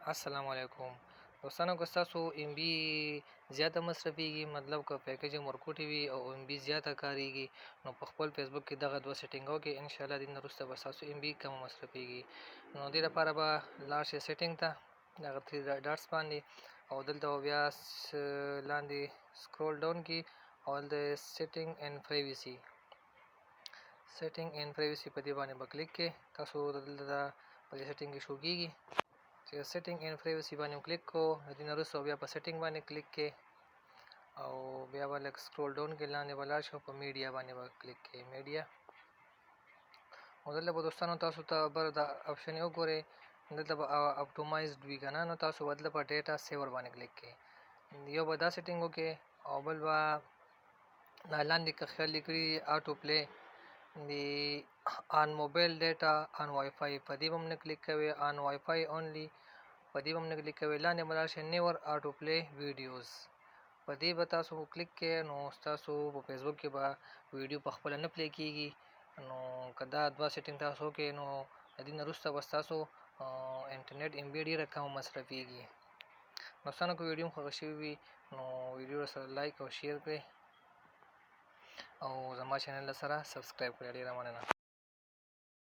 السلام علیکم دوستانو، که ستاسو ام بي زیاته مصرفېږي، مطلب که پیکیج یې مرکوټې وي او ام بي زیاته کارېږي، نو په خپل فیسبوک کې دغه دوه سیټینګ وکړئ. انشاءالله د دې نه وروسته به ستاسو ام بي کمه مصرفېږي. نو دې لپاره به لاړ شئ سیټینګ ته، دغه 3 ډاټس باندې، او دلته به بیا لاندې سکرول ډاون کړي او دلته سیټینګ اینډ پرایوسي په دې باندې به کلیک کړئ. تاسو دلته په دې سیټینګ کې شو کېږي چې سیټینګ اینډ پرایوسي باندې کلیک کړو. د دې نه وروسته بیا په سیټینګ باندې کلیک کړئ او بیا به لږ سکرول ډاون کړئ، لاندې به لاړ شئ او په میډیا باندې به کلیک کړئ. میډیا، او دلته به دوستانو تاسو ته بر دا آپشن یې وګورئ، دلته به اپټومایزډ وي که نه، نو تاسو به دلته په ډیټا سیور باندې کلیک کړئ. یو به دا سیټینګ وکړئ او بل به لاندې که خیال یې کړي آټو پلی د آن موبایل ډیټا آن وای فای، په دې به هم نه کلیک کوئ. آن وای فای اونلی په دې به هم نه کلیک کوئ. لاندې به لاړ شئ نیور آټو پلی ویډیوز، په دې به تاسو کلیک کړئ. نو ستاسو په فیسبوک کې به ویډیو په خپله نه پلی کېږي. نو که دا دوه سیټینګ تاسو وکړئ، نو د دې نه وروسته به ستاسو انټرنیټ ام بي ډېره کمه مصرفېږي. دوستانو، که ویډیو هم خوښه شوې وي نو ویډیو سره لایک او شیر کړئ او زما چینل سره سبسکرایب کړئ. ډېره مننه.